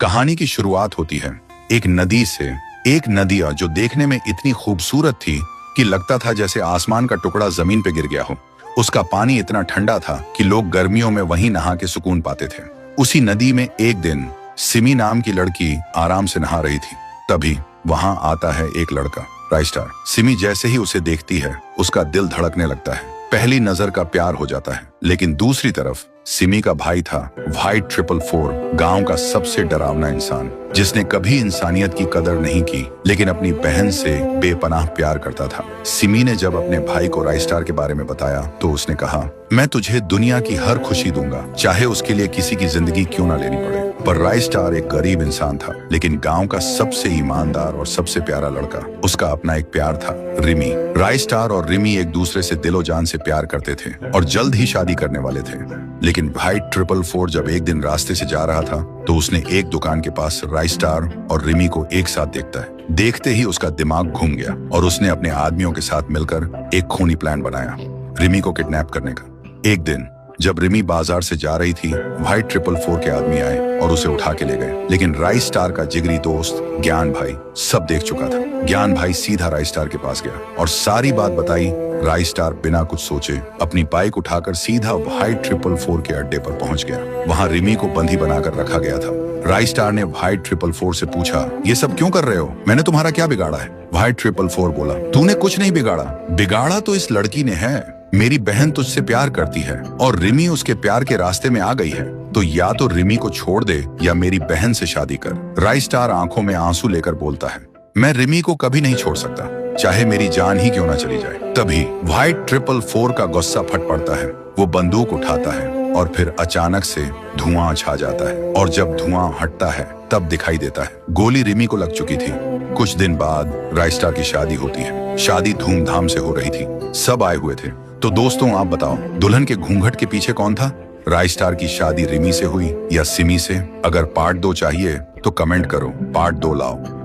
कहानी की शुरुआत होती है एक नदी से। एक नदिया जो देखने में इतनी खूबसूरत थी कि लगता था जैसे आसमान का टुकड़ा जमीन पे गिर गया हो। उसका पानी इतना ठंडा था कि लोग गर्मियों में वहीं नहा के सुकून पाते थे। उसी नदी में एक दिन सिमी नाम की लड़की आराम से नहा रही थी। तभी वहां आता है एक लड़का, राइस्टार। सिमी जैसे ही उसे देखती है उसका दिल धड़कने लगता है। पहली नजर का प्यार हो जाता है। लेकिन दूसरी तरफ सिमी का भाई था व्हाइट 444, गांव का सबसे डरावना इंसान, जिसने कभी इंसानियत की कदर नहीं की लेकिन अपनी बहन से बेपनाह प्यार करता था। सिमी ने जब अपने भाई को राइस्टार के बारे में बताया तो उसने कहा, मैं तुझे दुनिया की हर खुशी दूंगा, चाहे उसके लिए किसी की जिंदगी क्यों ना लेनी पड़े। पर राइस्टार एक गरीब इंसान था, लेकिन गांव का सबसे ईमानदार और सबसे प्यारा लड़का। उसका अपना एक प्यार था, रिमी। राइस्टार और रिमी एक दूसरे से दिलो जान से प्यार करते थे और जल्द ही शादी करने वाले थे। लेकिन व्हाइट 444 जब एक दिन रास्ते से जा रहा था तो उसने एक दुकान के पास राइस्टार और रिमी को एक साथ देखता है। देखते ही उसका दिमाग घूम गया और उसने अपने आदमियों के साथ मिलकर एक खूनी प्लान बनाया, रिमी को किडनैप करने का। एक दिन जब रिमी बाजार से जा रही थी, व्हाइट 444 के आदमी आए और उसे उठा के ले गए। लेकिन राइस्टार का जिगरी दोस्त ज्ञान भाई सब देख चुका था। ज्ञान भाई सीधा राइस्टार के पास गया और सारी बात बताई। राइस्टार बिना कुछ सोचे अपनी बाइक उठाकर सीधा व्हाइट 444 के अड्डे पर पहुंच गया। वहां रिमी को बंदी बनाकर रखा गया था। राइस्टार ने व्हाइट 444 से पूछा, ये सब क्यों कर रहे हो? मैंने तुम्हारा क्या बिगाड़ा है? व्हाइट 444 बोला, तूने कुछ नहीं बिगाड़ा। बिगाड़ा तो इस लड़की ने है। मेरी बहन तुझसे प्यार करती है और रिमी उसके प्यार के रास्ते में आ गई है, तो या तो रिमी को छोड़ दे या मेरी बहन से शादी कर। राइस्टार आंखों में आंसू लेकर बोलता है, मैं रिमी को कभी नहीं छोड़ सकता, चाहे मेरी जान ही क्यों ना चली जाए। तभी व्हाइट 444 का गुस्सा फट पड़ता है। वो बंदूक उठाता है और फिर अचानक से धुआं छा जाता है और जब धुआं हटता है तब दिखाई देता है गोली रिमी को लग चुकी थी। कुछ दिन बाद राइस्टार की शादी होती है। शादी धूमधाम से हो रही थी, सब आए हुए थे। तो दोस्तों आप बताओ, दुल्हन के घूंघट के पीछे कौन था? राइस्टार की शादी रिमी से हुई या सिमी से? अगर पार्ट 2 चाहिए तो कमेंट करो, पार्ट 2 लाओ।